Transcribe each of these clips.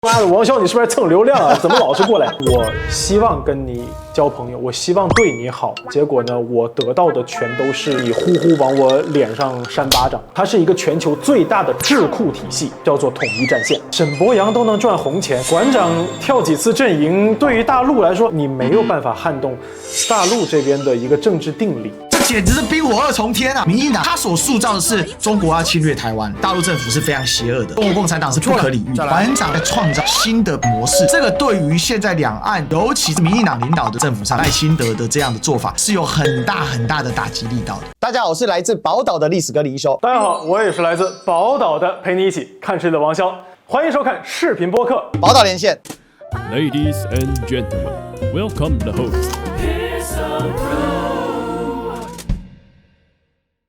妈的，王骁，你是不是蹭流量啊？怎么老是过来？我希望跟你交朋友，我希望对你好，结果呢，我得到的全都是你呼呼往我脸上扇巴掌。它是一个全球最大的智库体系，叫做统一战线。沈博阳都能赚红钱，馆长跳几次阵营，对于大陆来说，你没有办法撼动大陆这边的一个政治定理。简直是冰火二重天啊！民进党他所塑造的是中国要侵略台湾，大陆政府是非常邪恶的，中国共产党是不可理喻。馆长在创造新的模式，这个对于现在两岸，尤其是民进党领导的政府上，赖清德的这样的做法是有很大的打击力道的。大家好，我是来自宝岛的历史哥李一修。大家好，我也是来自宝岛的陪你一起看世的王骁，欢迎收看视频播客宝岛连线。Ladies and gentlemen, welcome the host.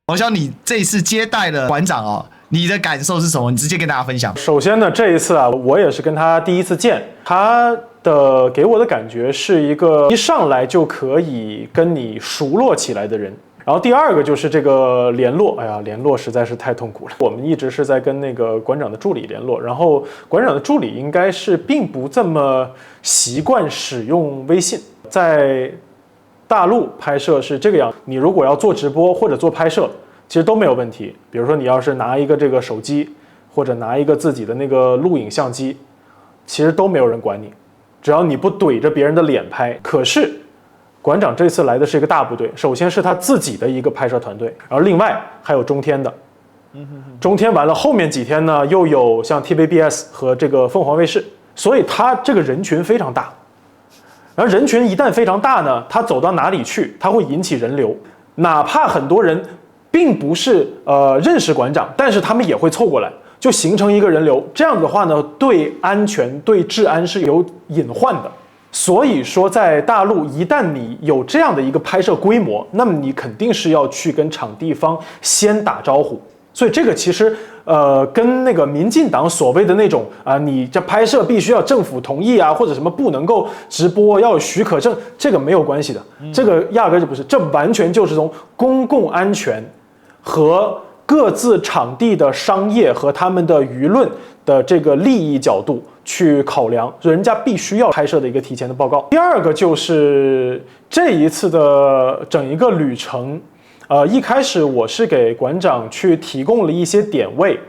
王骁，你这一次接待了馆长哦，你的感受是什么？你直接跟大家分享。首先呢，这一次啊，我也是跟他第一次见，他的给我的感觉是一个一上来就可以跟你熟络起来的人。然后第二个就是这个联络，哎呀，联络实在是太痛苦了。我们一直是在跟那个馆长的助理联络，然后馆长的助理应该是并不这么习惯使用微信，在大陆拍摄是这个样，你如果要做直播或者做拍摄，其实都没有问题。比如说你要是拿一个这个手机，或者拿一个自己的那个录影相机，其实都没有人管你，只要你不怼着别人的脸拍。可是馆长这次来的是一个大部队，首先是他自己的一个拍摄团队，然后另外还有中天的。中天完了，后面几天呢又有像 TVBS 和这个凤凰卫视，所以他这个人群非常大。然后人群一旦非常大呢，他走到哪里去，他会引起人流。哪怕很多人并不是认识馆长，但是他们也会凑过来，就形成一个人流。这样的话呢，对安全、对治安是有隐患的。所以说，在大陆，一旦你有这样的一个拍摄规模，那么你肯定是要去跟场地方先打招呼。所以这个其实跟那个民进党所谓的那种你这拍摄必须要政府同意啊，或者什么不能够直播要有许可证，这个没有关系的，这个压根就不是，这完全就是从公共安全和各自场地的商业和他们的舆论的这个利益角度去考量，人家必须要拍摄的一个提前的报告。第二个就是这一次的整一个旅程。一开始我是给馆长去提供了一些点位，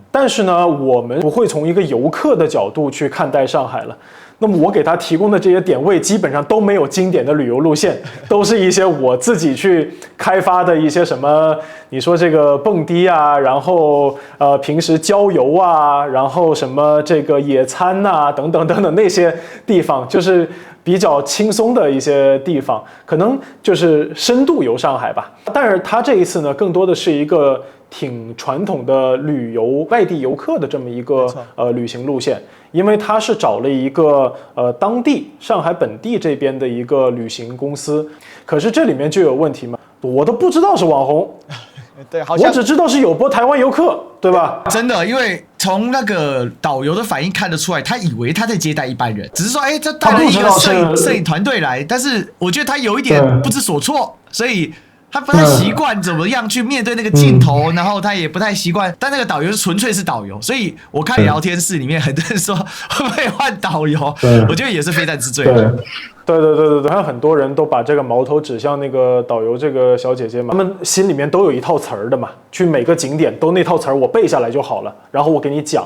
但是呢，我们不会从一个游客的角度去看待上海了。那么我给他提供的这些点位基本上都没有经典的旅游路线，都是一些我自己去开发的一些什么，你说这个蹦迪啊，然后平时郊游啊，然后什么这个野餐啊，等等等等那些地方，就是比较轻松的一些地方，可能就是深度游上海吧。但是他这一次呢，更多的是一个挺传统的旅游外地游客的这么一个旅行路线，因为他是找了一个当地上海本地这边的一个旅行公司，可是这里面就有问题嘛，我都不知道是网红。对，好像我只知道是有播台湾游客，对吧？真的，因为从那个导游的反应看得出来，他以为他在接待一般人，只是说，这带了一个摄影团队来，但是我觉得他有一点不知所措，所以他不太习惯怎么样去面对那个镜头，然后他也不太习惯。但那个导游是纯粹是导游，所以我看聊天室里面很多人说会不会换导游，我觉得也是非战之罪。对，还有很多人都把这个矛头指向那个导游这个小姐姐嘛，他们心里面都有一套词儿的嘛，去每个景点都那套词儿我背下来就好了，然后我给你讲。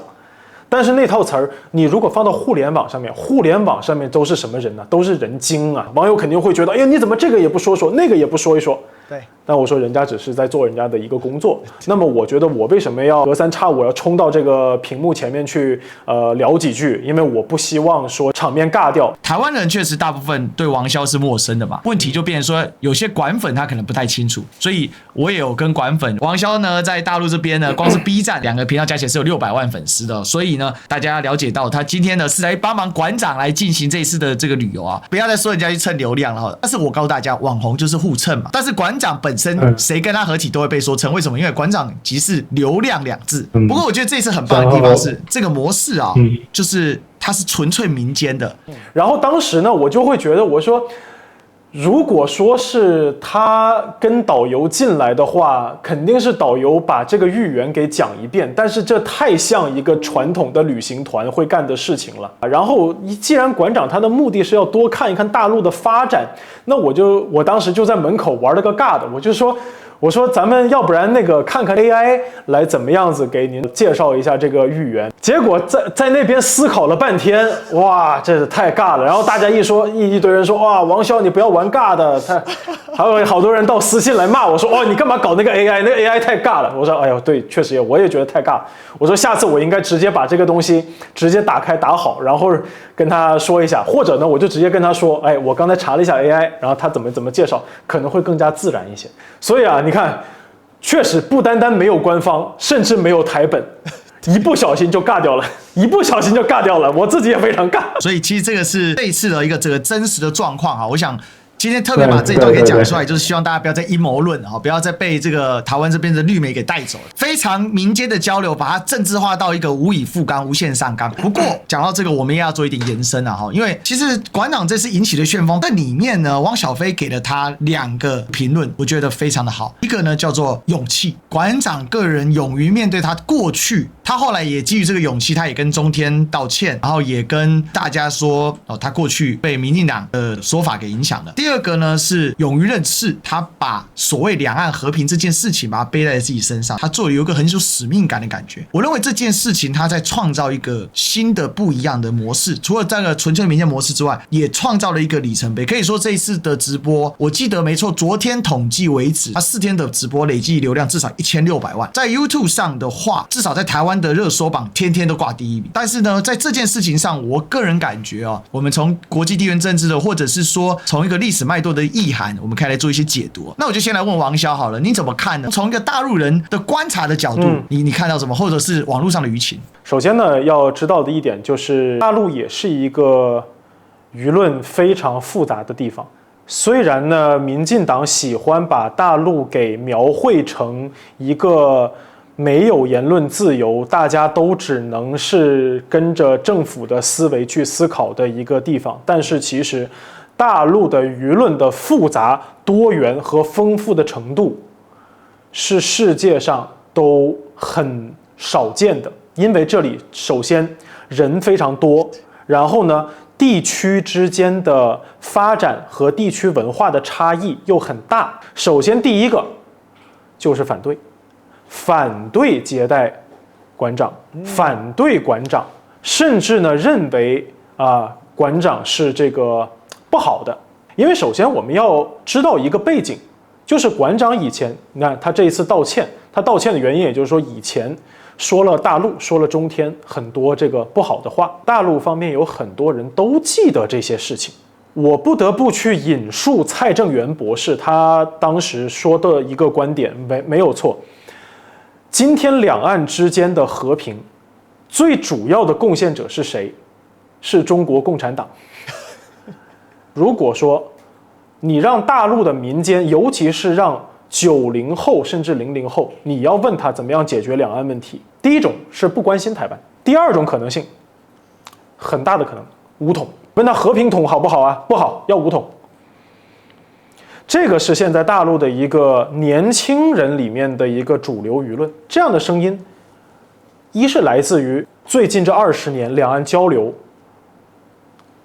但是那套词儿，你如果放到互联网上面，互联网上面都是什么人呢？都是人精啊！网友肯定会觉得，哎呀，你怎么这个也不说说，那个也不说一说？对。但我说人家只是在做人家的一个工作。那么我觉得我为什么要隔三差五要冲到这个屏幕前面去聊几句？因为我不希望说场面尬掉。台湾人确实大部分对王骁是陌生的嘛，问题就变成说有些馆粉他可能不太清楚，所以我也有跟馆粉王骁呢在大陆这边呢，光是 B 站2个频道加起来是有600万粉丝的，所以呢大家要了解到他今天呢是来帮忙馆长来进行这一次的这个旅游啊，不要再说人家去蹭流量了。但是我告诉大家，网红就是互蹭嘛，但是馆长本身谁跟他合体都会被说蹭，为什么？因为馆长即是流量2字。不过我觉得这次很棒的地方是这个模式啊，就是它是纯粹民间的。然后当时呢，我就会觉得，我说如果说是他跟导游进来的话，肯定是导游把这个豫园给讲一遍，但是这太像一个传统的旅行团会干的事情了。然后既然馆长他的目的是要多看一看大陆的发展，那我当时就在门口玩了个尬的，我说咱们要不然那个看看 AI 来怎么样子给您介绍一下这个豫园。结果在那边思考了半天，哇，这是太尬了。然后大家一堆人说，哇，王骁你不要玩尬的，还有好多人到私信来骂我说，哦，你干嘛搞那个 AI？ 那个 AI 太尬了。我说，哎呦，对，确实我也觉得太尬。我说下次我应该直接把这个东西直接打开打好，然后跟他说一下，或者呢，我就直接跟他说，哎，我刚才查了一下 AI， 然后他怎么介绍，可能会更加自然一些。所以啊，你看，确实不单单没有官方，甚至没有台本。一不小心就尬掉了，我自己也非常尬。所以其实这个是这一次的一个这个真实的状况哈，我想。今天特别把这一段给讲出来，就是希望大家不要再阴谋论啊，不要再被这个台湾这边的绿媒给带走了。非常民间的交流，把它政治化到一个无以复刚、无限上纲。不过讲到这个，我们也要做一点延伸啊哈，因为其实馆长这次引起的旋风，在里面呢，汪小菲给了他2个评论，我觉得非常的好。一个呢叫做勇气，馆长个人勇于面对他过去，他后来也基于这个勇气，他也跟中天道歉，然后也跟大家说哦，他过去被民进党的说法给影响了。第二个呢是勇于认识，他把所谓两岸和平这件事情把它背在自己身上，他做了有一个很有使命感的感觉。我认为这件事情他在创造一个新的不一样的模式，除了这个纯粹民间模式之外，也创造了一个里程碑。可以说这一次的直播，我记得没错，昨天统计为止，他4天的直播累计流量至少1600万，在 YouTube 上的话，至少在台湾的热搜榜天天都挂第1名。但是呢，在这件事情上，我个人感觉哦，我们从国际地缘政治的，或者是说从一个历史脉络的意涵，我们可以来做一些解读。那我就先来问王骁好了，你怎么看呢？从一个大陆人的观察的角度，你看到什么，或者是网络上的舆情？首先呢，要知道的一点就是，大陆也是一个舆论非常复杂的地方。虽然呢，民进党喜欢把大陆给描绘成一个没有言论自由，大家都只能是跟着政府的思维去思考的一个地方，但是其实大陆的舆论的复杂、多元和丰富的程度是世界上都很少见的。因为这里首先人非常多，然后呢，地区之间的发展和地区文化的差异又很大。首先第一个就是反对接待馆长，反对馆长，甚至呢认为馆长是这个不好的。因为首先我们要知道一个背景，就是馆长以前，你看他这一次道歉，他道歉的原因也就是说以前说了大陆，说了中天很多这个不好的话，大陆方面有很多人都记得这些事情。我不得不去引述蔡正元博士他当时说的一个观点，没有错。今天两岸之间的和平，最主要的贡献者是谁？是中国共产党。如果说你让大陆的民间，尤其是让90后甚至00后，你要问他怎么样解决两岸问题，第一种是不关心台湾，第二种可能性，很大的可能武统。问他和平统好不好啊？不好，要武统。这个是现在大陆的一个年轻人里面的一个主流舆论。这样的声音，一是来自于最近这20年两岸交流，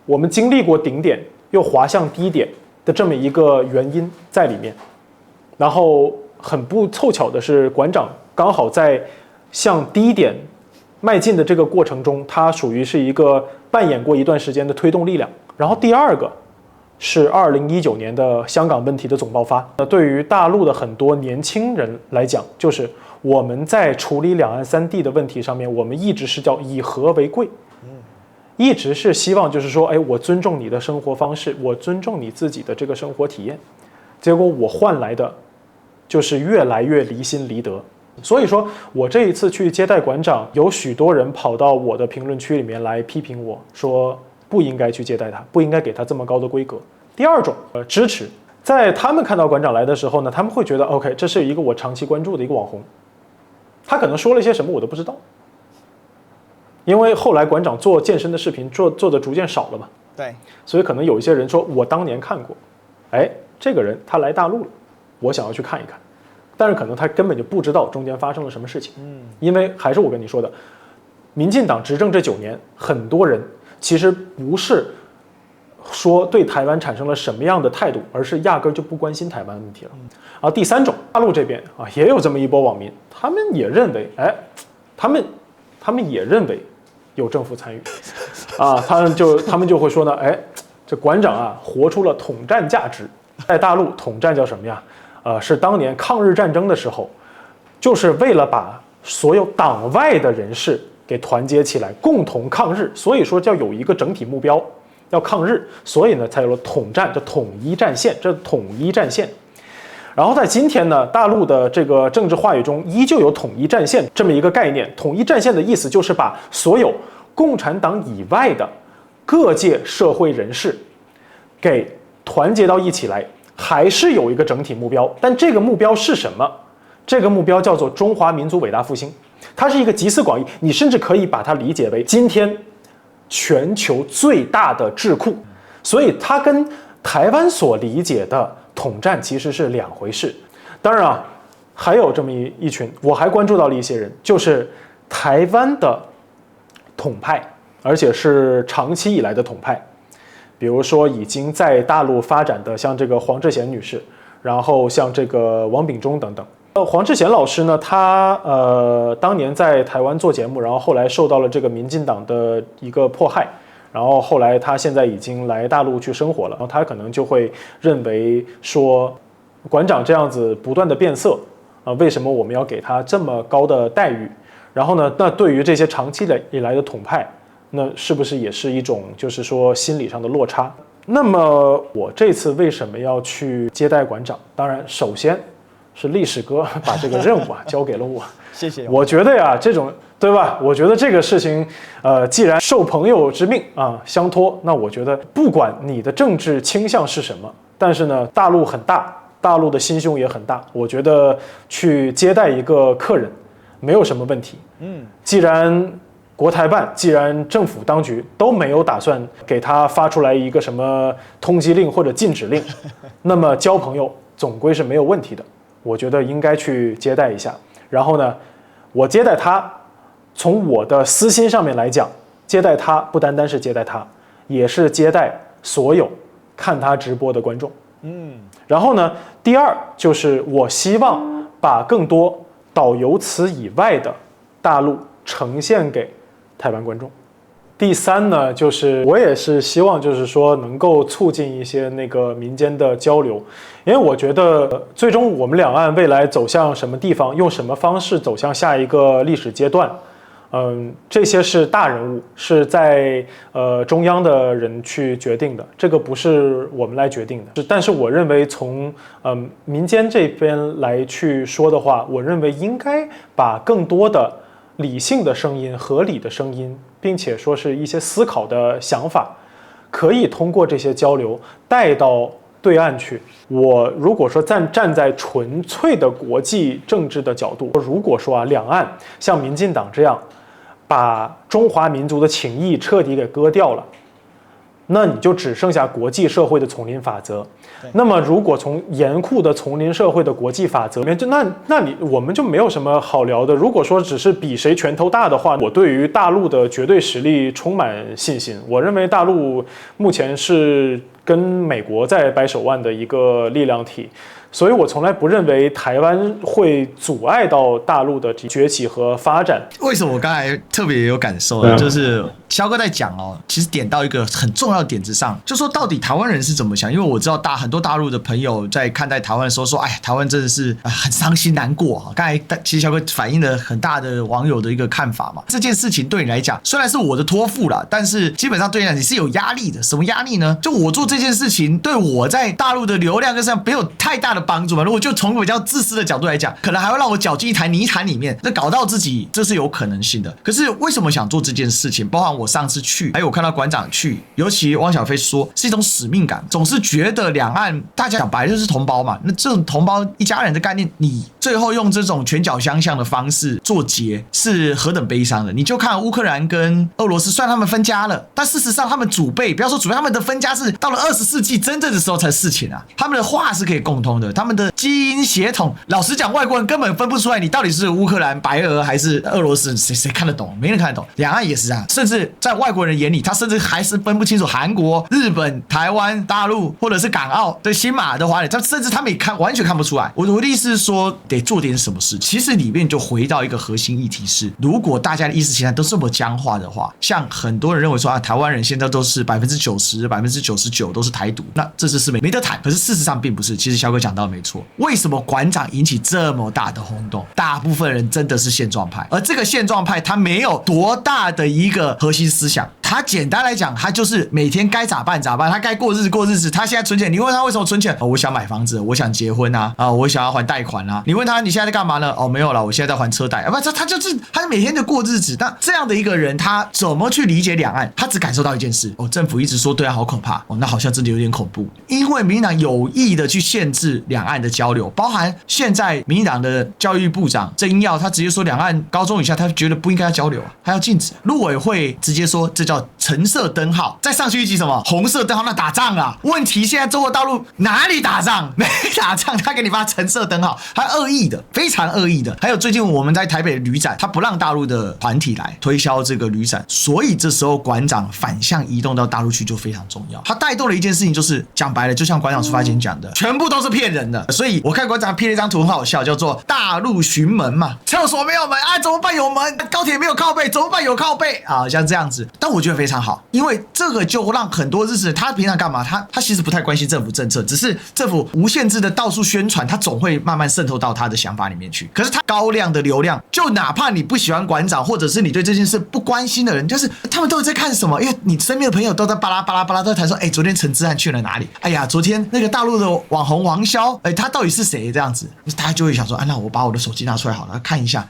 我们经历过顶点又滑向低点的这么一个原因在里面。然后很不凑巧的是，馆长刚好在向低点迈进的这个过程中，他属于是一个扮演过一段时间的推动力量。然后第二个是2019年的香港问题的总爆发。对于大陆的很多年轻人来讲，就是我们在处理两岸3地的问题上面，我们一直是叫以和为贵，一直是希望就是说，哎，我尊重你的生活方式，我尊重你自己的这个生活体验。结果我换来的就是越来越离心离德。所以说我这一次去接待馆长，有许多人跑到我的评论区里面来批评我说不应该去接待他，不应该给他这么高的规格。第二种支持，在他们看到馆长来的时候呢，他们会觉得 OK， 这是一个我长期关注的一个网红，他可能说了一些什么我都不知道，因为后来馆长做健身的视频做的逐渐少了嘛，对，所以可能有一些人说我当年看过，哎，这个人他来大陆了，我想要去看一看。但是可能他根本就不知道中间发生了什么事情，因为还是我跟你说的，民进党执政这9年，很多人其实不是说对台湾产生了什么样的态度，而是压根就不关心台湾问题了。然后第三种，大陆这边啊也有这么一波网民，他们也认为，哎，他们也认为有政府参与，啊，他们就会说呢，哎，这馆长啊活出了统战价值，在大陆统战叫什么呀？是当年抗日战争的时候，就是为了把所有党外的人士给团结起来，共同抗日。所以说要有一个整体目标，要抗日，所以呢才有了统战，这统一战线，这统一战线。然后在今天呢，大陆的这个政治话语中依旧有统一战线这么一个概念。统一战线的意思就是把所有共产党以外的各界社会人士给团结到一起来。还是有一个整体目标，但这个目标是什么？这个目标叫做中华民族伟大复兴，它是一个集思广益，你甚至可以把它理解为今天全球最大的智库，所以它跟台湾所理解的统战其实是两回事。当然啊，还有这么一群，我还关注到了一些人，就是台湾的统派，而且是长期以来的统派。比如说已经在大陆发展的像这个黄志贤女士，然后像这个王炳忠等等。黄志贤老师呢，他当年在台湾做节目，然后后来受到了这个民进党的一个迫害，然后后来他现在已经来大陆去生活了，然后他可能就会认为说，馆长这样子不断的变色为什么我们要给他这么高的待遇？然后呢，那对于这些长期以来的统派，那是不是也是一种就是说心理上的落差？那么我这次为什么要去接待馆长？当然，首先是历史哥把这个任务交给了我。谢谢。我觉得呀，这种对吧？我觉得这个事情，既然受朋友之命相托，那我觉得不管你的政治倾向是什么，但是呢，大陆很大，大陆的心胸也很大，我觉得去接待一个客人没有什么问题。既然国台办既然政府当局都没有打算给他发出来一个什么通缉令或者禁止令，那么交朋友总归是没有问题的。我觉得应该去接待一下。然后呢，我接待他，从我的私心上面来讲，接待他不单单是接待他，也是接待所有看他直播的观众。然后呢，第二就是我希望把更多导游词以外的大陆呈现给台湾观众。第三呢，就是我也是希望就是说能够促进一些那个民间的交流，因为我觉得最终我们两岸未来走向什么地方，用什么方式走向下一个历史阶段，这些是大人物，是在中央的人去决定的，这个不是我们来决定的。但是我认为从民间这边来去说的话，我认为应该把更多的理性的声音、合理的声音，并且说是一些思考的想法，可以通过这些交流带到对岸去。我如果说站在纯粹的国际政治的角度，如果说两岸像民进党这样把中华民族的情谊彻底给割掉了，那你就只剩下国际社会的丛林法则。那么如果从严酷的丛林社会的国际法则里面，我们就没有什么好聊的。如果说只是比谁拳头大的话，我对于大陆的绝对实力充满信心。我认为大陆目前是跟美国在掰手腕的一个力量体，所以我从来不认为台湾会阻碍到大陆的崛起和发展。为什么我刚才特别有感受呢？就是肖哥在讲其实点到一个很重要的点子上，就说到底台湾人是怎么想？因为我知道很多大陆的朋友在看待台湾的时候说，哎，台湾真的是很伤心难过。刚才其实肖哥反映了很大的网友的一个看法嘛。这件事情对你来讲，虽然是我的托付啦，但是基本上对你来讲你是有压力的。什么压力呢？就我做这件事情，对我在大陆的流量跟上没有太大的帮助嘛。如果就从比较自私的角度来讲，可能还会让我搅进一台泥潭里面，那搞到自己，这是有可能性的。可是为什么想做这件事情？包含我上次去，还有我看到馆长去，尤其汪小菲说是一种使命感，总是觉得两岸大家讲白就是同胞嘛，那这种同胞一家人的概念，你最后用这种拳脚相向的方式做结，是何等悲伤的。你就看乌克兰跟俄罗斯，虽然他们分家了，但事实上他们祖辈，不要说祖辈，他们的分家是到了20世纪真正的时候才事情啊。他们的话是可以共通的，他们的基因血统，老实讲，外国人根本分不出来你到底是乌克兰、白俄还是俄罗斯，谁看得懂？没人看得懂。两岸也是这样，甚至在外国人眼里，他甚至还是分不清楚韩国、日本、台湾、大陆或者是港澳的新马的华人，甚至他们也完全看不出来。我的意思是说，得做点什么事。其实里面就回到一个核心议题是，如果大家的意识形态都这么僵化的话，像很多人认为说台湾人现在都是90%、99%都是台独，那这是没得谈。可是事实上并不是。其实小哥讲到没错，为什么馆长引起这么大的轰动？大部分人真的是现状派，而这个现状派他没有多大的一个核心思想。他简单来讲，他就是每天该咋办咋办，他该过日子。他现在存钱，你问他为什么存钱？我想买房子，我想结婚啊，我想要还贷款啊。你问他你现在在干嘛呢？没有了，我现在在还车贷。他每天就过日子。那这样的一个人，他怎么去理解两岸？他只感受到一件事：政府一直说对岸好可怕，那好像真的有点恐怖。因为民进党有意的去限制两岸的交流，包含现在民进党的教育部长郑英耀，他直接说两岸高中以下他觉得不应该要交流，他要禁止。陆委会直接说这叫橙色灯号，再上去一级什么红色灯号，那打仗啊。问题现在中国大陆哪里打仗？没打仗，他给你发橙色灯号，他恶意的，非常恶意的。还有最近我们在台北的旅展，他不让大陆的团体来推销这个旅展，所以这时候馆长反向移动到大陆去就非常重要。他带动了一件事情，就是讲白了，就像馆长出发前讲的，全部都是骗人的。所以我看馆长 P 了一张图很好笑，叫做大陆巡门嘛，厕所没有门啊，怎么办有门？高铁没有靠背，怎么办有靠背啊？像这样子，但我觉得非常好，因为这个就让很多日子人，他平常干嘛？他其实不太关心政府政策，只是政府无限制的到处宣传，他总会慢慢渗透到他的想法里面去。可是他高量的流量，就哪怕你不喜欢馆长，或者是你对这件事不关心的人，就是他们都在看什么？因为你身边的朋友都在巴拉巴拉巴拉都在谈说，昨天陈之汉去了哪里？哎呀，昨天那个大陆的网红王骁，他到底是谁？这样子，大家就会想说，那我把我的手机拿出来好了，看一下，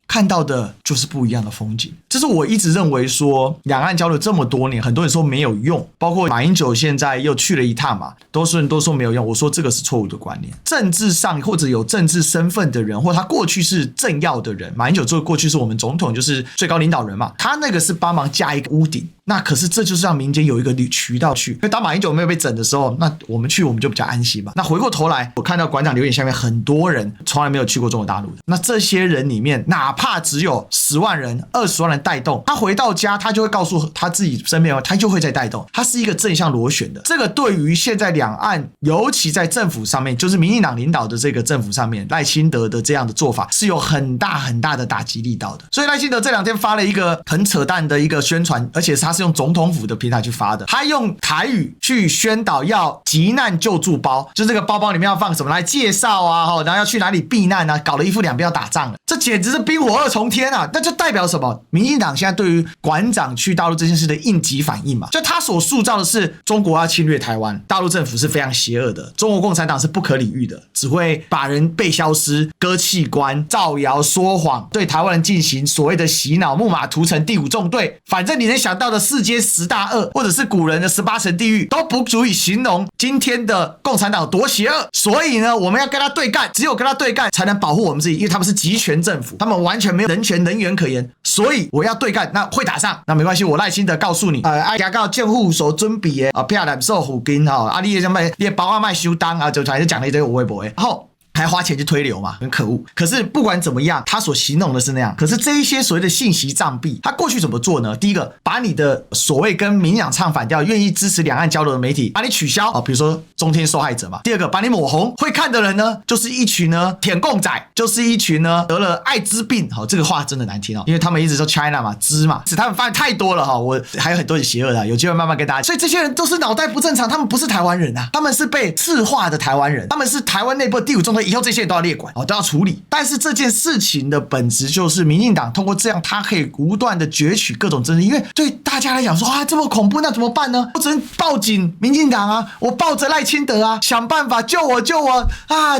看到的就是不一样的风景。这是我一直认为说，两岸交流这么多年，很多人说没有用，包括马英九现在又去了一趟嘛，多数人都说没有用。我说这个是错误的观念。政治上或者有政治身份的人，或他过去是政要的人，马英九过去是我们总统，就是最高领导人嘛，他那个是帮忙架一个屋顶。那可是这就是让民间有一个渠道去，因为当马英九没有被整的时候，那我们去我们就比较安心嘛。那回过头来，我看到馆长留言下面很多人从来没有去过中国大陆的，那这些人里面，哪怕只有10万人、20万人带动，他回到家，他就会告诉他自己身边，他就会再带动，他是一个正向螺旋的。这个对于现在两岸，尤其在政府上面，就是民进党领导的这个政府上面，赖清德的这样的做法是有很大很大的打击力道的。所以赖清德这2天发了一个很扯淡的一个宣传，而且他是用总统府的平台去发的，他用台语去宣导要急难救助包，就这个包包里面要放什么来介绍啊，然后要去哪里避难啊，搞了一副两边要打仗了，这简直是冰火2重天啊！那就代表什么？民进党现在对于馆长去大陆这件事的应急反应嘛，就他所塑造的是中国要侵略台湾，大陆政府是非常邪恶的，中国共产党是不可理喻的，只会把人被消失、割器官、造谣说谎，对台湾人进行所谓的洗脑、木马屠城第5纵队，反正你能想到的世间10大恶，或者是古人的18层地狱，都不足以形容今天的共产党多邪恶。所以呢，我们要跟他对干，只有跟他对干才能保护我们自己，因为他们是集权政府，他们完全没有人权人缘可言。所以我要对干，那会打仗，那没关系，我赖清德告诉你，爱家到政府所准备的骗人受虎根你什么你包啊卖修当就还是讲了一堆有的没的，然后还花钱去推流嘛，很可恶。可是不管怎么样，他所形容的是那样。可是这一些所谓的信息障壁，他过去怎么做呢？第一个，把你的所谓跟民进党唱反调、愿意支持两岸交流的媒体，把你取消比如说中天受害者嘛。第二个，把你抹红，会看的人呢，就是一群呢舔共仔，就是一群呢得了艾滋病。这个话真的难听因为他们一直说 China 嘛，滋嘛，是他们发现太多了我还有很多邪恶的，有机会慢慢跟大家。所以这些人都是脑袋不正常，他们不是台湾人啊，他们是被赤化的台湾人，他们是台湾内部的第5纵队。以后这些人都要列管都要处理。但是这件事情的本质就是民进党通过这样，他可以不断的攫取各种争议，因为对大家来讲说这么恐怖，那怎么办呢？我只能报警民进党啊，我抱着赖清德啊，想办法救我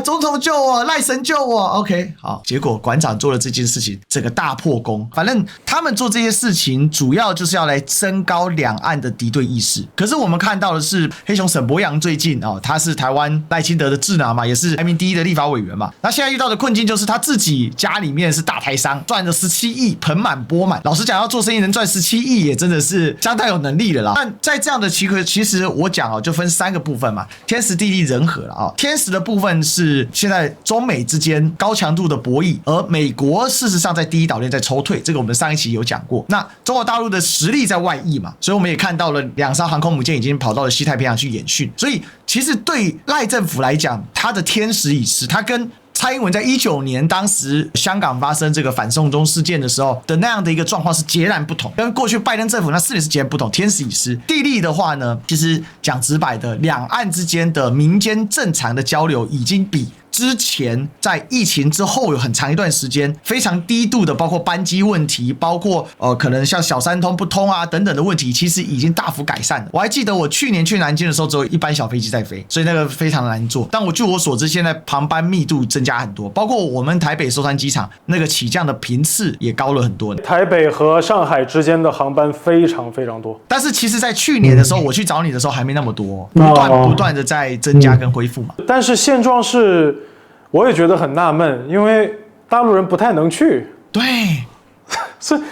总统救我，赖神救我 OK 好。结果馆长做了这件事情，整个大破功。反正他们做这些事情主要就是要来升高两岸的敌对意识。可是我们看到的是黑熊沈伯洋最近他是台湾赖清德的智囊嘛，也是排名第1的立法委员嘛。那现在遇到的困境就是他自己家里面是大台商，赚了17亿，盆满钵满。老实讲，要做生意能赚17亿，也真的是相当有能力的啦。但在这样的其实我讲就分3个部分嘛，天时地利人和了天时的部分是现在中美之间高强度的博弈，而美国事实上在第一岛链在抽退，这个我们上一期有讲过。那中国大陆的实力在外溢嘛，所以我们也看到了2艘航空母舰已经跑到了西太平洋去演训。所以其实对赖政府来讲，他的天时已失，他跟蔡英文在19年当时香港发生这个反送中事件的时候的那样的一个状况是截然不同，跟过去拜登政府那4年是截然不同。天时已失，地利的话呢，其实讲直白的，两岸之间的民间正常的交流已经比之前在疫情之后有很长一段时间非常低度的，包括班机问题，包括可能像小三通不通啊等等的问题，其实已经大幅改善了。我还记得我去年去南京的时候，只有一班小飞机在飞，所以那个非常难做。但据我所知，现在航班密度增加很多，包括我们台北松山机场那个起降的频次也高了很多。台北和上海之间的航班非常非常多，但是其实在去年的时候我去找你的时候还没那么多，不断的在增加跟恢复嘛。但是现状是，我也觉得很纳闷，因为大陆人不太能去，对，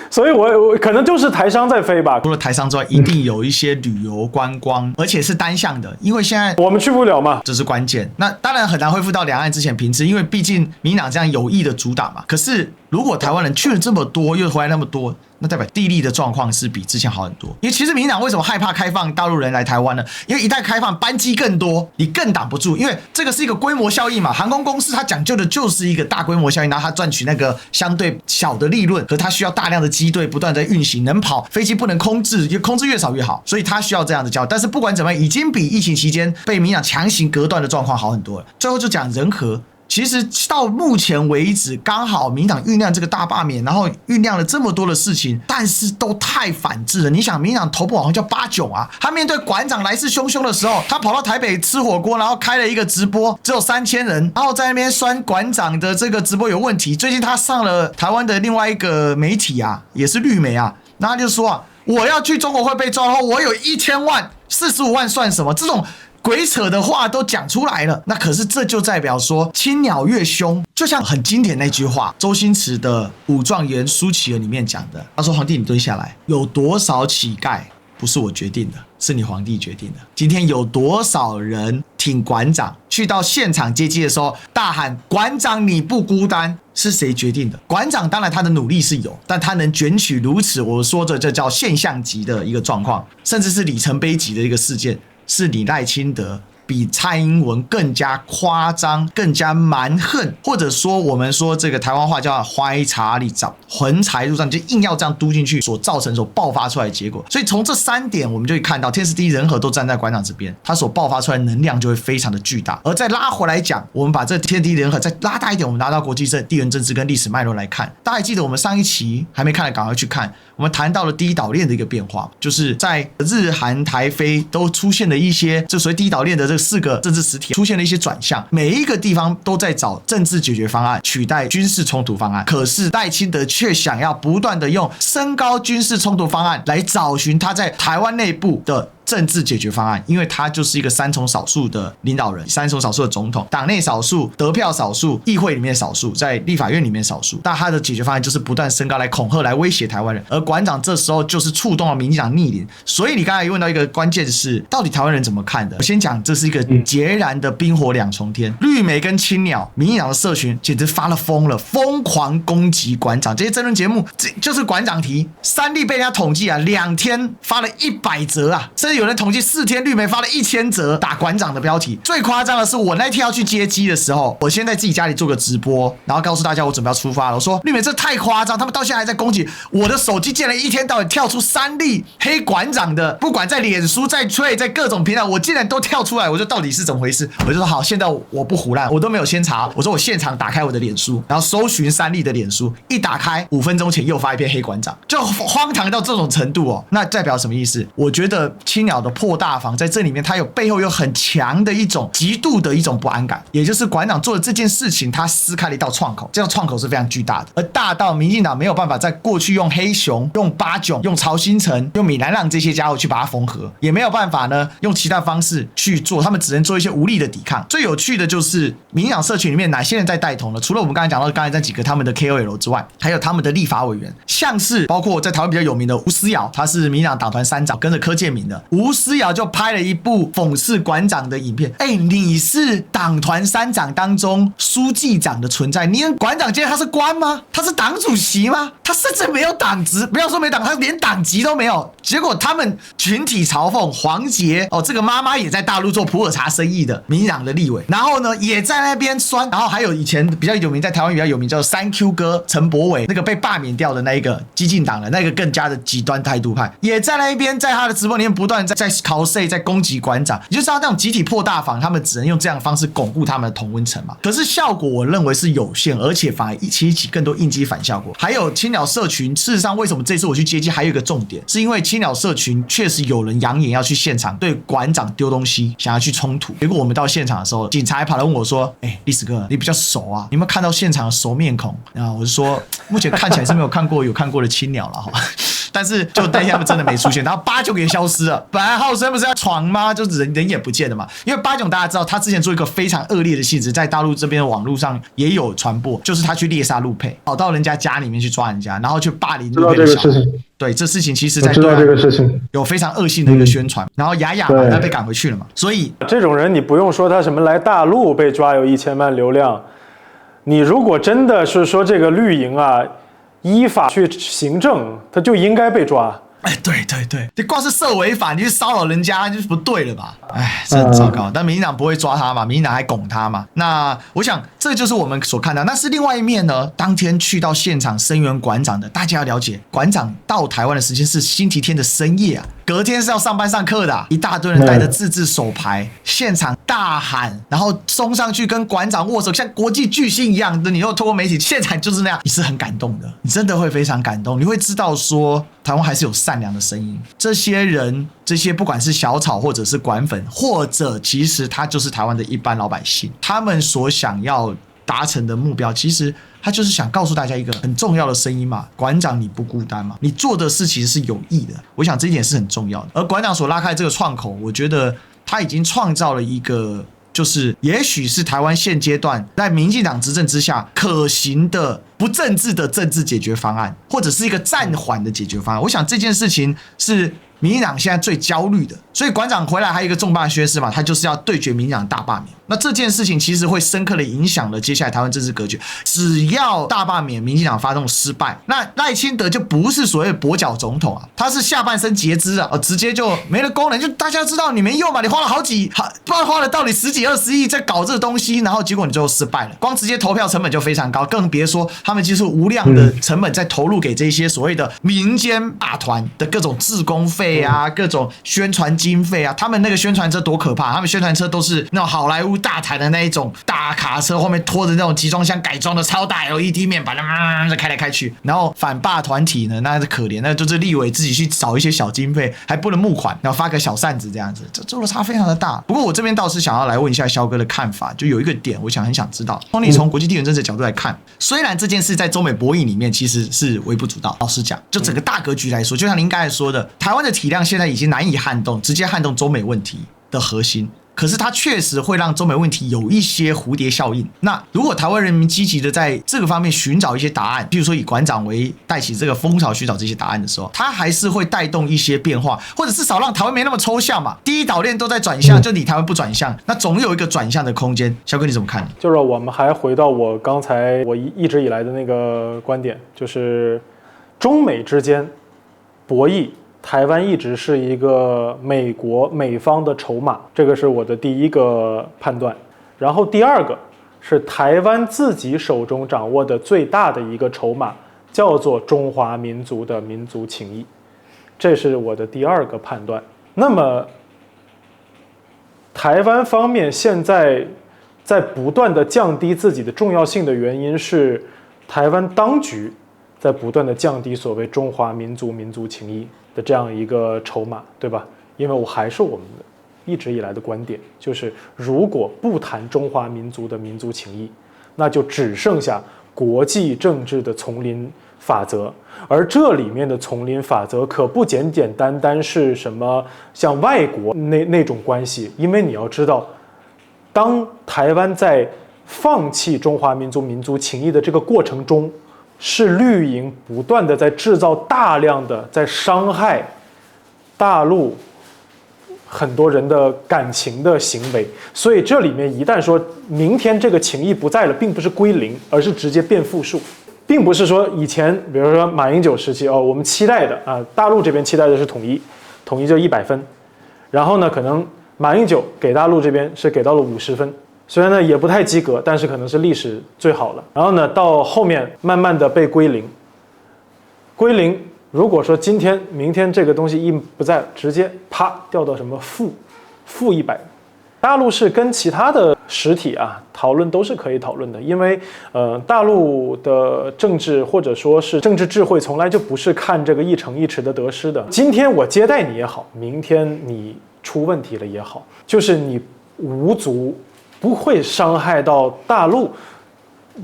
所以我可能就是台商在飞吧。除了台商之外，一定有一些旅游观光，而且是单向的，因为现在我们去不了嘛，这是关键。那当然很难恢复到两岸之前频次，因为毕竟民党这样有意的主打嘛。可是如果台湾人去了这么多，又回来那么多，那代表地利的状况是比之前好很多。因为其实民进党为什么害怕开放大陆人来台湾呢？因为一旦开放，班机更多，你更挡不住。因为这个是一个规模效应嘛，航空公司它讲究的就是一个大规模效应，然后它赚取那个相对小的利润，可它需要大量的机队不断在运行，能跑飞机不能空置，空置越少越好，所以它需要这样的交易。但是不管怎么样，已经比疫情期间被民进党强行隔断的状况好很多了。最后就讲人和。其实到目前为止，刚好民党酝酿这个大罢免，然后酝酿了这么多的事情，但是都太反智了。你想，民党头部好像叫八炯啊，他面对馆长来势汹汹的时候，他跑到台北吃火锅，然后开了一个直播，只有3000人，然后在那边酸馆长的这个直播有问题。最近他上了台湾的另外一个媒体啊，也是绿媒啊，那他就说啊，我要去中国会被抓，然后我有1000万，45万算什么？这种鬼扯的话都讲出来了，那可是这就代表说青鸟越凶，就像很经典那句话，周星驰的《武状元苏乞儿》里面讲的，他说：“皇帝你蹲下来，有多少乞丐不是我决定的，是你皇帝决定的。今天有多少人挺馆长，去到现场接机的时候大喊馆长你不孤单，是谁决定的？馆长当然他的努力是有，但他能卷取如此，我说的这叫现象级的一个状况，甚至是里程碑级的一个事件。”是你赖清德比蔡英文更加夸张、更加蛮横，或者说我们说这个台湾话叫怀茶里长，横财入账，就硬要这样嘟进去所造成所爆发出来的结果。所以从这3点我们就会看到天时地利人和都站在馆长这边，他所爆发出来的能量就会非常的巨大。而再拉回来讲，我们把这天时地利人和再拉大一点，我们拿到国际地缘政治跟历史脉络来看，大家还记得我们上一期还没看的赶快去看，我们谈到了第一岛链的一个变化，就是在日韩台菲都出现了一些这所谓第一岛链的这4个政治实体出现了一些转向，每一个地方都在找政治解决方案取代军事冲突方案，可是赖清德却想要不断的用升高军事冲突方案来找寻他在台湾内部的政治解决方案，因为他就是一个3重少数的领导人，3重少数的总统，党内少数，得票少数，议会里面少数，在立法院里面少数，但他的解决方案就是不断升高来恐吓来威胁台湾人，而馆长这时候就是触动了民进党逆鳞。所以你刚才问到一个关键是到底台湾人怎么看的，我先讲这是一个截然的冰火两重天，绿媒跟青鸟民进党的社群简直发了疯了，疯狂攻击馆长，这些争论节目这就是馆长题，3立被人家统计啊2天发了100则啊，甚至有人统计4天绿媒发了1000则打馆长的标题。最夸张的是我那天要去接机的时候，我先在自己家里做个直播，然后告诉大家我准备要出发了，我说绿媒这太夸张，他们到现在还在攻击我的手机，竟然一天到晚跳出3例黑馆长的，不管在脸书在Twitter在各种平台我竟然都跳出来，我说到底是怎么回事，我就说好，现在我不胡乱，我都没有先查，我说我现场打开我的脸书，然后搜寻3例的脸书，一打开5分钟前又发一篇黑馆长，就荒唐到这种程度哦。那代表什么意思？我觉得青青鸟的破大防，在这里面它背后有很强的一种极度的一种不安感，也就是馆长做的这件事情，他撕开了一道创口，这道创口是非常巨大的，而大到民进党没有办法在过去用黑熊、用八囧、用曹新成、用米兰浪这些家伙去把它缝合，也没有办法呢用其他方式去做，他们只能做一些无力的抵抗。最有趣的就是民进党社群里面哪些人在带头呢？除了我们刚才讲到刚才那几个他们的 KOL 之外，还有他们的立法委员，像是包括在台湾比较有名的吴思瑶，他是民进党党团3长，跟着柯建铭的。吴思瑶就拍了一部讽刺馆长的影片。你是党团3长当中书记长的存在，你跟馆长间他是官吗？他是党主席吗？他甚至没有党职，不要说没党，他连党籍都没有。结果他们群体嘲讽黄捷这个妈妈也在大陆做普洱茶生意的民进党的立委，然后呢也在那边酸，然后还有以前比较有名，在台湾比较有名叫3Q 哥陈柏伟，那个被罢免掉的那一个激进党的那个更加的极端态度派，也在那边在他的直播里面不断在cos在攻击馆长。你就知道那种集体破大防，他们只能用这样的方式巩固他们的同温层嘛。可是效果我认为是有限，而且反而起更多应激反效果。还有青鸟社群，事实上为什么这次我去接机，还有一个重点，是因为青鸟社群确实有人扬言要去现场对馆长丢东西，想要去冲突。结果我们到现场的时候，警察还跑来问我说：“历史哥，你比较熟啊，你有没有看到现场的熟面孔？”然后我就说，目前看起来是没有看过的青鸟了哈。但是就那天他们真的没出现，然后八囧也消失了。本来浩生不是要闯吗？就人也不见了嘛。因为八囧大家知道，他之前做一个非常恶劣的性质，在大陆这边的网络上也有传播，就是他去猎杀陆配，跑到人家家里面去抓人家，然后去霸凌陆配的小孩。对，这事情其实在对岸有非常恶性的一个宣传，然后雅雅嘛，他被赶回去了嘛。所以这种人你不用说他什么来大陆被抓有1000万流量，你如果真的是说这个绿营啊，依法去行政，他就应该被抓。对，你光是涉违法，你去骚扰人家就是不对了吧？这很糟糕。但民进党不会抓他嘛，民进党还拱他嘛。那我想这就是我们所看到。那是另外一面呢，当天去到现场声援馆长的，大家要了解，馆长到台湾的时间是星期天的深夜啊，隔天是要上班上课的一大堆人带着自制手牌，现场大喊，然后冲上去跟馆长握手，像国际巨星一样的。你又透过媒体现场就是那样，你是很感动的，你真的会非常感动，你会知道说台湾还是有善良的声音。这些人，这些不管是小草或者是馆粉，或者其实他就是台湾的一般老百姓，他们所想要达成的目标，其实他就是想告诉大家一个很重要的声音嘛，馆长你不孤单嘛，你做的事其实是有益的。我想这一点是很重要的。而馆长所拉开这个创口，我觉得他已经创造了一个，就是也许是台湾现阶段在民进党执政之下可行的不政治的政治解决方案，或者是一个暂缓的解决方案。我想这件事情是民进党现在最焦虑的，所以馆长回来还有一个重磅宣示嘛，他就是要对决民进党大罢免。那这件事情其实会深刻的影响了接下来台湾政治格局。只要大罢免民进党发动失败，那赖清德就不是所谓的跛脚总统啊，他是下半身截肢啊，直接就没了功能。就大家知道你没用嘛，你花了不知道花了到底10几20亿在搞这个东西，然后结果你最后失败了，光直接投票成本就非常高，更别说他们其实无量的成本在投入给这些所谓的民间大团的各种志工费啊，各种宣传经费啊。他们那个宣传车多可怕，他们宣传车都是那种好莱坞大台的那一种大卡车，后面拖着那种集装箱改装的超大 LED 面板，开来开去。然后反霸团体呢，那是可怜，那就是立委自己去找一些小经费，还不能募款，然后发个小扇子这样子，这落差非常的大。不过我这边倒是想要来问一下肖哥的看法，就有一个点我很想知道，你从国际地缘政治角度来看，虽然这件事在中美博弈里面其实是微不足道，老实讲，就整个大格局来说，就像您刚才说的，台湾的体量现在已经难以撼动，直接撼动中美问题的核心。可是它确实会让中美问题有一些蝴蝶效应。那如果台湾人民积极的在这个方面寻找一些答案，比如说以馆长为带起这个风潮寻找这些答案的时候，它还是会带动一些变化，或者至少让台湾没那么抽象嘛。第一岛链都在转向，就你台湾不转向，那总有一个转向的空间。肖哥你怎么看？就是我们还回到我刚才一直以来的那个观点，就是中美之间博弈，台湾一直是一个美方的筹码，这个是我的第一个判断。然后第二个是台湾自己手中掌握的最大的一个筹码，叫做中华民族的民族情谊，这是我的第二个判断。那么台湾方面现在在不断的降低自己的重要性的原因是，台湾当局在不断的降低所谓中华民族情谊的这样一个筹码，对吧？因为我还是我们一直以来的观点，就是如果不谈中华民族的民族情谊，那就只剩下国际政治的丛林法则，而这里面的丛林法则可不简简单单是什么像外国那种关系，因为你要知道，当台湾在放弃中华民族民族情谊的这个过程中，是绿营不断的在制造大量的在伤害大陆很多人的感情的行为，所以这里面一旦说明天这个情谊不在了，并不是归零，而是直接变负数。并不是说以前，比如说马英九时期我们期待的大陆这边期待的是统一，统一就100分，然后呢，可能马英九给大陆这边是给到了50分，虽然呢也不太及格，但是可能是历史最好了。然后呢，到后面慢慢的被归零，归零。如果说今天、明天这个东西一不在，直接啪掉到什么负100。大陆是跟其他的实体讨论都是可以讨论的，因为大陆的政治或者说是政治智慧从来就不是看这个一城一池的得失的。今天我接待你也好，明天你出问题了也好，就是你无足不会伤害到大陆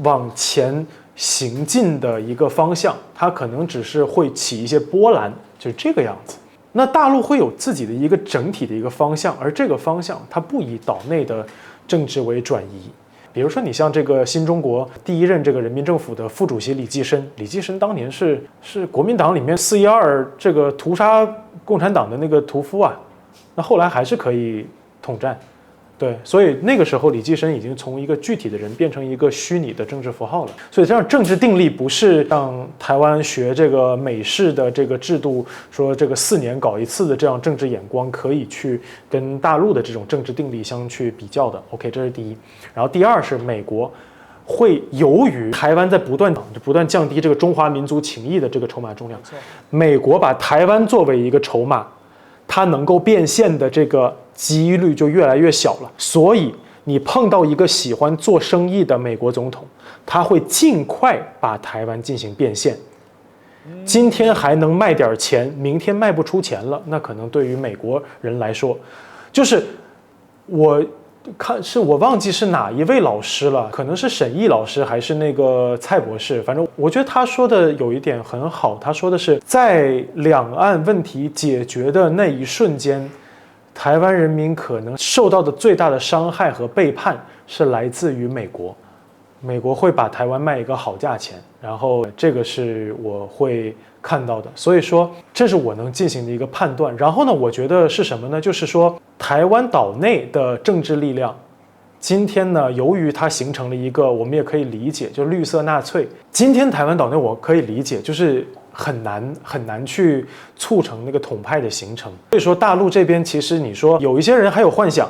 往前行进的一个方向，它可能只是会起一些波澜，就是这个样子。那大陆会有自己的一个整体的一个方向，而这个方向它不以岛内的政治为转移。比如说你像这个新中国第一任这个人民政府的副主席李济深，李济深当年是国民党里面412这个屠杀共产党的那个屠夫那后来还是可以统战。对，所以那个时候李济深已经从一个具体的人变成一个虚拟的政治符号了。所以这样政治定力不是像台湾学这个美式的这个制度，说这个4年搞一次的这样政治眼光可以去跟大陆的这种政治定力相去比较的。OK， 这是第一。然后第二是美国会由于台湾在不断降低这个中华民族情谊的这个筹码重量，美国把台湾作为一个筹码，它能够变现的这个几率就越来越小了。所以你碰到一个喜欢做生意的美国总统，他会尽快把台湾进行变现。今天还能卖点钱，明天卖不出钱了，那可能对于美国人来说，就是我忘记是哪一位老师了，可能是沈毅老师还是那个蔡博士，反正我觉得他说的有一点很好，他说的是在两岸问题解决的那一瞬间，台湾人民可能受到的最大的伤害和背叛是来自于美国，美国会把台湾卖一个好价钱，然后这个是我会看到的，所以说这是我能进行的一个判断。然后呢，我觉得是什么呢？就是说台湾岛内的政治力量，今天呢，由于它形成了一个，我们也可以理解，就绿色纳粹。今天台湾岛内我可以理解，就是很难去促成那个统派的形成。所以说大陆这边其实你说有一些人还有幻想，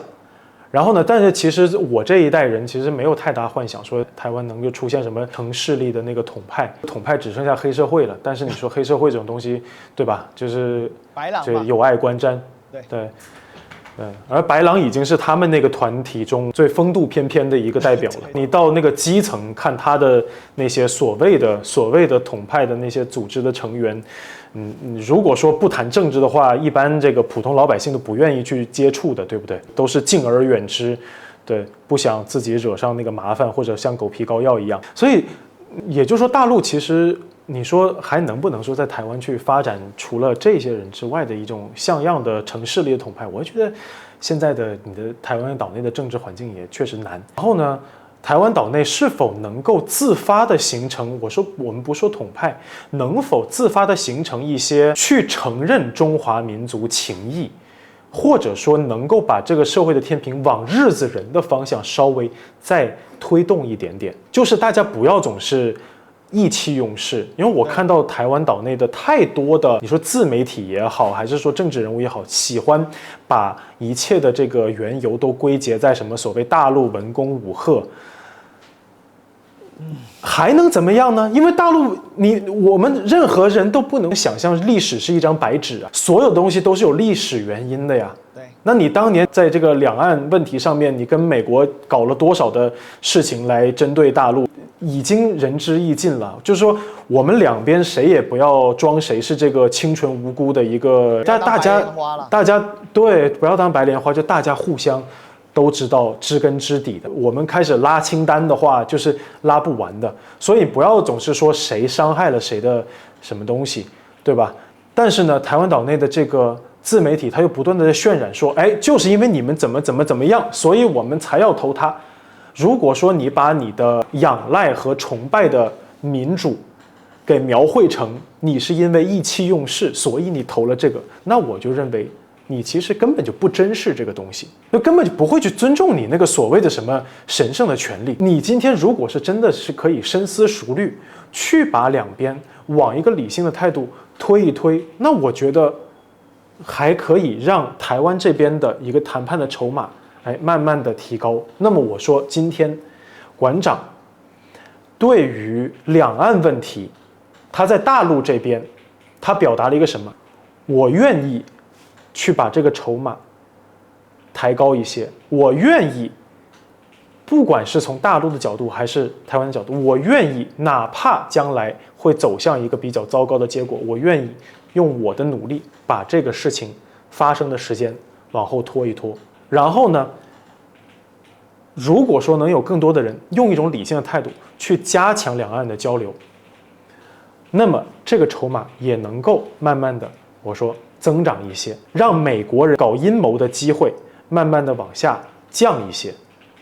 然后呢，但是其实我这一代人其实没有太大幻想说台湾能够出现什么成势力的那个统派只剩下黑社会了。但是你说黑社会这种东西，对吧？就是白狼就有碍观瞻，对。而白狼已经是他们那个团体中最风度翩翩的一个代表了。你到那个基层看他的那些所谓的统派的那些组织的成员，如果说不谈政治的话，一般这个普通老百姓都不愿意去接触的，对不对？都是敬而远之，对，不想自己惹上那个麻烦，或者像狗皮膏药一样。所以也就是说，大陆其实你说还能不能说在台湾去发展除了这些人之外的一种像样的城市里的统派？我觉得现在的你的台湾岛内的政治环境也确实难。然后呢，台湾岛内是否能够自发的形成，我们不说统派，能否自发的形成一些去承认中华民族情谊，或者说能够把这个社会的天平往日子人的方向稍微再推动一点点，就是大家不要总是意气用事。因为我看到台湾岛内的太多的，你说自媒体也好，还是说政治人物也好，喜欢把一切的这个缘由都归结在什么所谓大陆文攻武吓。还能怎么样呢？因为大陆我们任何人都不能想象历史是一张白纸啊，所有东西都是有历史原因的呀。对，那你当年在这个两岸问题上面，你跟美国搞了多少的事情来针对大陆，已经人之义尽了。就是说，我们两边谁也不要装谁是这个清纯无辜的一个，大家对，不要当白莲花，就大家互相都知道知根知底的。我们开始拉清单的话，就是拉不完的。所以不要总是说谁伤害了谁的什么东西，对吧？但是呢，台湾岛内的这个自媒体，他又不断的在渲染说，哎，就是因为你们怎么样，所以我们才要投他。如果说你把你的仰赖和崇拜的民主给描绘成你是因为意气用事，所以你投了这个，那我就认为你其实根本就不珍视这个东西，就根本就不会去尊重你那个所谓的什么神圣的权利。你今天如果是真的是可以深思熟虑，去把两边往一个理性的态度推一推，那我觉得还可以让台湾这边的一个谈判的筹码，慢慢的提高。那么我说，今天馆长对于两岸问题，他在大陆这边，他表达了一个什么？我愿意去把这个筹码抬高一些，我愿意，不管是从大陆的角度还是台湾的角度，我愿意，哪怕将来会走向一个比较糟糕的结果，我愿意用我的努力把这个事情发生的时间往后拖一拖。然后呢，如果说能有更多的人用一种理性的态度去加强两岸的交流，那么这个筹码也能够慢慢的，我说增长一些，让美国人搞阴谋的机会慢慢的往下降一些。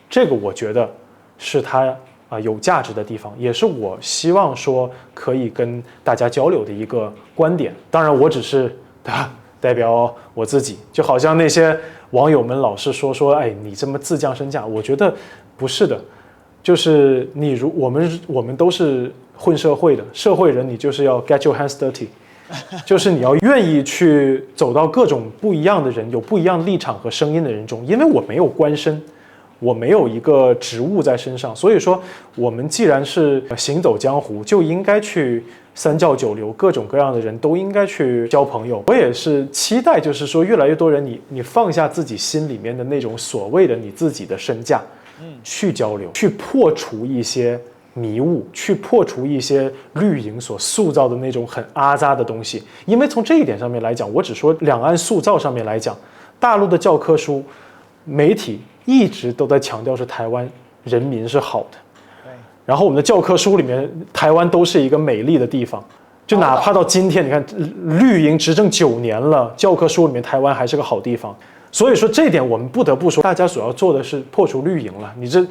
这个我觉得是它有价值的地方，也是我希望说可以跟大家交流的一个观点。当然我只是代表我自己，就好像那些网友们老是说哎，你这么自降身价，我觉得不是的，就是我们都是混社会的社会人，你就是要 get your hands dirty， 就是你要愿意去走到各种不一样的人，有不一样的立场和声音的人中。因为我没有官身，我没有一个职务在身上，所以说我们既然是行走江湖，就应该去三教九流，各种各样的人都应该去交朋友。我也是期待，就是说越来越多人你放下自己心里面的那种所谓的你自己的身价，去交流，去破除一些迷雾，去破除一些绿营所塑造的那种很阿杂的东西。因为从这一点上面来讲，我只说两岸塑造上面来讲，大陆的教科书媒体一直都在强调是台湾人民是好的，然后我们的教科书里面台湾都是一个美丽的地方，就哪怕到今天你看绿营执政9年了，教科书里面台湾还是个好地方。所以说这一点我们不得不说，大家所要做的是破除绿营了。你这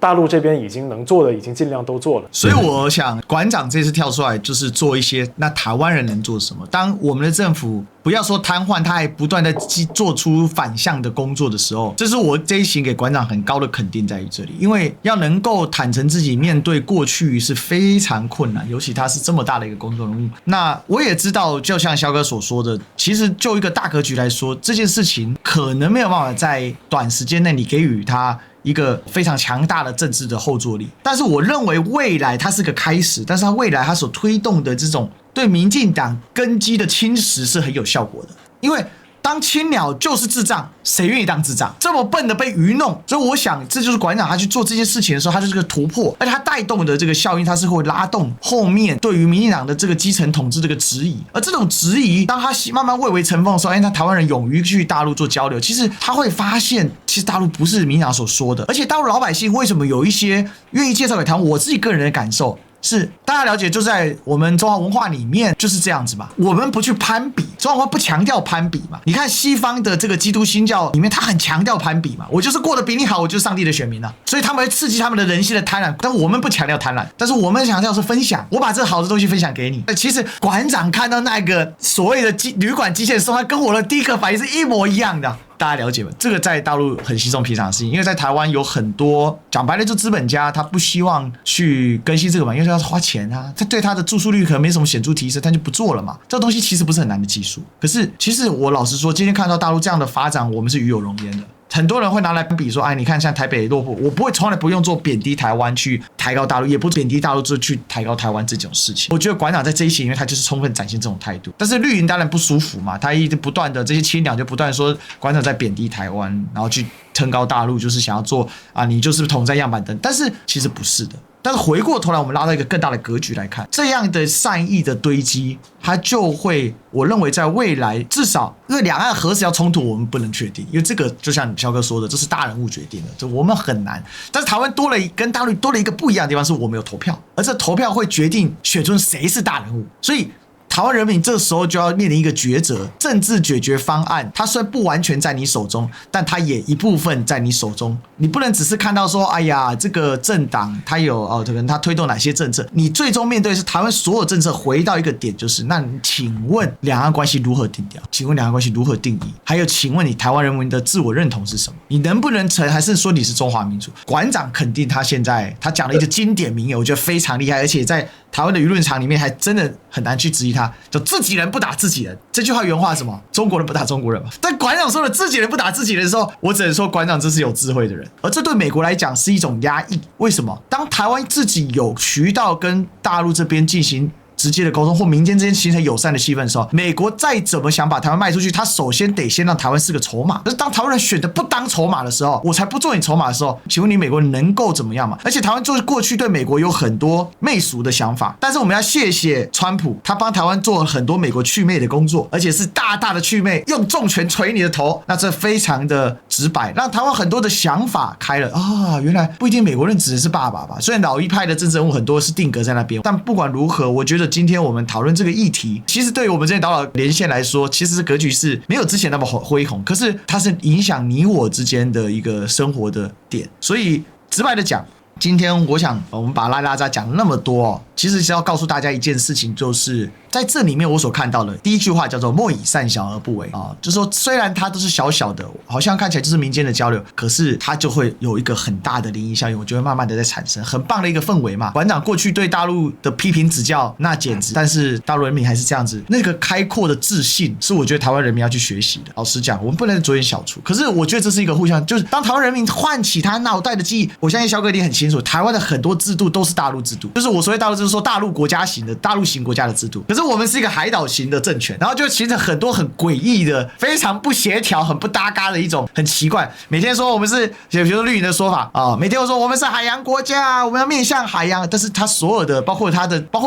大陆这边已经能做的已经尽量都做了。所以我想馆长这次跳出来就是做一些那台湾人能做什么。当我们的政府不要说瘫痪，他还不断的做出反向的工作的时候，这是我这一行给馆长很高的肯定在于这里。因为要能够坦诚自己面对过去是非常困难，尤其他是这么大的一个公众人物。那我也知道，就像肖哥所说的，其实就一个大格局来说，这件事情可能没有办法在短时间内你给予他一个非常强大的政治的后坐力，但是我认为未来它是个开始，但是它未来它所推动的这种对民进党根基的侵蚀是很有效果的。因为当青鸟就是智障，谁愿意当智障？这么笨的被愚弄，所以我想这就是馆长他去做这件事情的时候，他就是个突破，而且他带动的这个效应，他是会拉动后面对于民进党的这个基层统治这个质疑。而这种质疑，当他慢慢蔚为成风的时候，那台湾人勇于去大陆做交流，其实他会发现，其实大陆不是民进党所说的，而且大陆老百姓为什么有一些愿意介绍给台湾？我自己个人的感受是，大家了解，就在我们中华文化里面就是这样子嘛。我们不去攀比，中华文化不强调攀比嘛。你看西方的这个基督新教里面，他很强调攀比嘛。我就是过得比你好，我就是上帝的选民啊。所以他们会刺激他们的人性的贪婪，但我们不强调贪婪，但是我们强调是分享。我把这好的东西分享给你。其实馆长看到那个所谓的旅馆机械送，他跟我的第一个反应是一模一样的。大家了解吗？这个在大陆很稀松平常的事情，因为在台湾有很多讲白了就资本家，他不希望去更新这个嘛，因为要花钱啊，他对他的住宿率可能没什么显著提升，他就不做了嘛。这个东西其实不是很难的技术，可是其实我老实说，今天看到大陆这样的发展，我们是与有荣焉的。很多人会拿来比说，哎，你看像台北落魄，我不会从来不用做贬低台湾去抬高大陆，也不贬低大陆就去抬高台湾这种事情。我觉得馆长在这一期里面，他就是充分展现这种态度。但是绿营当然不舒服嘛，他一直不断的这些青鸟就不断说馆长在贬低台湾，然后去撑高大陆，就是想要做啊，你就是统战样板灯。但是其实不是的。但是回过头来，我们拉到一个更大的格局来看，这样的善意的堆积，它就会，我认为在未来至少，因为两岸何时要冲突，我们不能确定，因为这个就像肖哥说的，这是大人物决定的，这我们很难。但是台湾跟大陆多了一个不一样的地方，是我们有投票，而这投票会决定选出谁是大人物，所以。台湾人民这时候就要面临一个抉择，政治解决方案，它虽然不完全在你手中，但它也一部分在你手中。你不能只是看到说，哎呀，这个政党它有可能它推动哪些政策，你最终面对的是台湾所有政策回到一个点，就是那你请问两岸关系如何定调？请问两岸关系如何定义？还有，请问你台湾人民的自我认同是什么？你能不能成，还是说你是中华民族？馆长肯定他现在他讲了一个经典名言，我觉得非常厉害，而且在台湾的舆论场里面还真的很难去质疑他，就自己人不打自己人。这句话原话是什么？中国人不打中国人嘛。但馆长说了自己人不打自己人的时候，我只能说馆长这是有智慧的人，而这对美国来讲是一种压抑。为什么？当台湾自己有渠道跟大陆这边进行直接的沟通，或民间之间形成友善的气氛的时候，美国再怎么想把台湾卖出去，他首先得先让台湾是个筹码。可是当台湾人选择不当筹码的时候，我才不做你筹码的时候，请问你美国能够怎么样嘛？而且台湾就是过去对美国有很多媚俗的想法，但是我们要谢谢川普，他帮台湾做了很多美国祛魅的工作，而且是大大的祛魅，用重拳捶你的头，那这非常的直白，让台湾很多的想法开了啊，原来不一定美国人指的是爸爸吧？虽然老一派的政治人物很多是定格在那边，但不管如何，我觉得今天我们讨论这个议题，其实对于我们这些岛岛连线来说，其实格局是没有之前那么恢宏，可是它是影响你我之间的一个生活的点。所以直白的讲，今天我想我们把拉拉扎讲那么多，其实是要告诉大家一件事情，就是在这里面我所看到的第一句话叫做莫以善小而不为啊，就是说虽然它都是小小的，好像看起来就是民间的交流，可是它就会有一个很大的涟漪效应，我觉得慢慢的在产生很棒的一个氛围嘛。馆长过去对大陆的批评指教那简直，但是大陆人民还是这样子，那个开阔的自信是我觉得台湾人民要去学习的。老实讲，我们不能着眼小处，可是我觉得这是一个互相，就是当台湾人民唤起他脑袋的记忆，我相信肖哥一定很清楚，台湾的很多制度都是大陆制度，就是我所谓大陆制度说大陆国家型的大陆型国家的制度，可是我们是一个海岛型的政权，然后就形成很多很诡异的、非常不协调、很不搭嘎的一种很奇怪。每天说我们是，比如说绿营的说法啊，每天我说我们是海洋国家，我们要面向海洋，但是他所有的，包括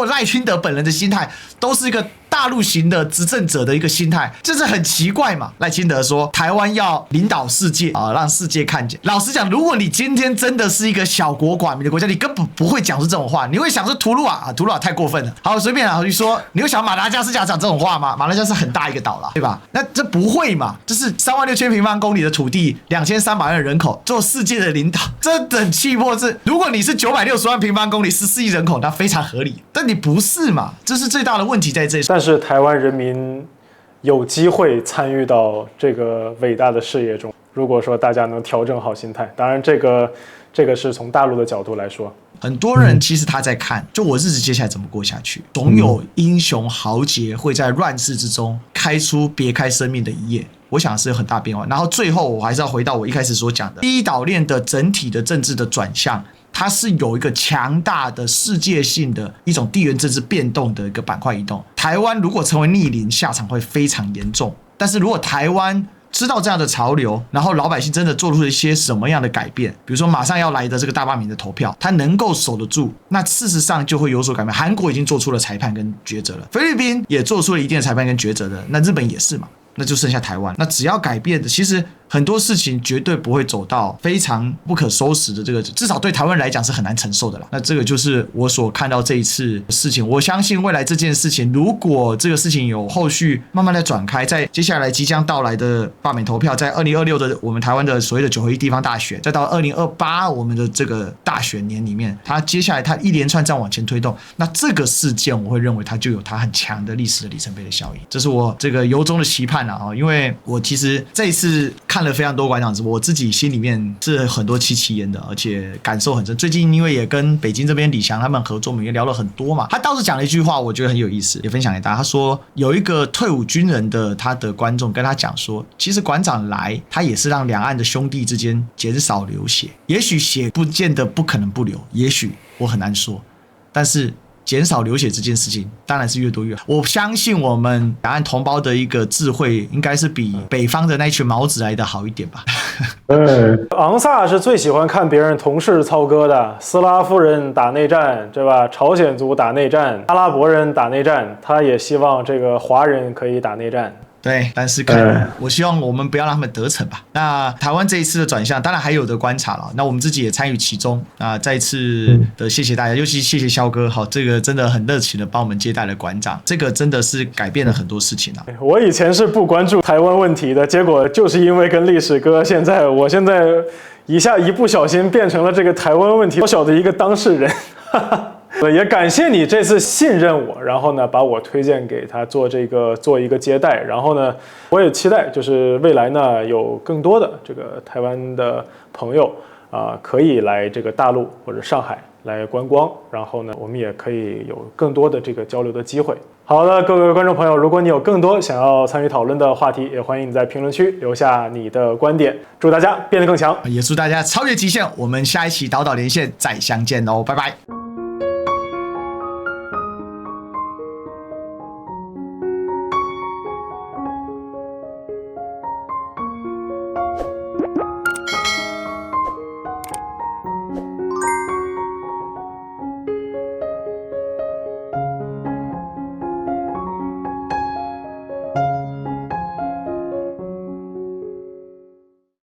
赖清德本人的心态，都是一个大陆型的执政者的一个心态，这是很奇怪嘛。赖清德说台湾要领导世界啊，让世界看见。老实讲，如果你今天真的是一个小国寡民的国家，你根本不会讲出这种话，你会想说图鲁瓦太过分了。好，随便啊，你说你会想马达加斯加讲这种话吗？马达加斯很大一个岛啦，对吧？那这不会嘛？这是36000平方公里的土地，2300万的人口，做世界的领导，这等气魄是。如果你是960万平方公里，14亿人口，那非常合理。但你不是嘛？这是最大的问题在这里。但是台湾人民有机会参与到这个伟大的事业中。如果说大家能调整好心态，当然这个是从大陆的角度来说。很多人其实他在看，就我日子接下来怎么过下去。总有英雄豪杰会在乱世之中开出别开生命的一页。我想是有很大变化。然后最后我还是要回到我一开始所讲的，第一岛链的整体的政治的转向，它是有一个强大的世界性的一种地缘政治变动的一个板块移动。台湾如果成为逆鳞，下场会非常严重。但是如果台湾知道这样的潮流，然后老百姓真的做出了一些什么样的改变，比如说马上要来的这个大罢免的投票，他能够守得住，那事实上就会有所改变。韩国已经做出了裁判跟抉择了，菲律宾也做出了一定的裁判跟抉择的，那日本也是嘛，那就剩下台湾。那只要改变的，其实很多事情绝对不会走到非常不可收拾的这个，至少对台湾来讲是很难承受的啦。那这个就是我所看到这一次的事情。我相信未来这件事情，如果这个事情有后续慢慢的转开，在接下来即将到来的罢免投票，在2026的我们台湾的所谓的9合1地方大选，再到2028我们的这个大选年里面，它接下来它一连串这样往前推动，那这个事件我会认为它就有它很强的历史的里程碑的效应。这是我这个由衷的期盼啦，因为我其实这一次看看了非常多馆长直播，我自己心里面是很多戚戚焉的，而且感受很深。最近因为也跟北京这边李翔他们合作，我们也聊了很多嘛。他倒是讲了一句话，我觉得很有意思，也分享给大家。他说有一个退伍军人的他的观众跟他讲说，其实馆长来，他也是让两岸的兄弟之间减少流血，也许血不见得不可能不流，也许我很难说，但是减少流血这件事情当然是越多越好。我相信我们两岸同胞的一个智慧应该是比北方的那群毛子来的好一点吧。昂萨是最喜欢看别人同事操戈的，斯拉夫人打内战，对吧？朝鲜族打内战，阿拉伯人打内战，他也希望这个华人可以打内战。对，但是可能我希望我们不要让他们得逞吧。那台湾这一次的转向，当然还有的观察了。那我们自己也参与其中啊，再一次的谢谢大家，尤其谢谢肖哥，好，这个真的很热情的帮我们接待了馆长，这个真的是改变了很多事情啊。我以前是不关注台湾问题的，结果就是因为跟历史哥，我现在一不小心变成了这个台湾问题小小的一个当事人。也感谢你这次信任我，然后呢把我推荐给他做一个接待，然后呢我也期待就是未来呢有更多的这个台湾的朋友可以来这个大陆或者上海来观光，然后呢我们也可以有更多的这个交流的机会。好的，各位观众朋友，如果你有更多想要参与讨论的话题，也欢迎你在评论区留下你的观点。祝大家变得更强，也祝大家超越极限。我们下一期岛岛连线再相见喽，拜拜。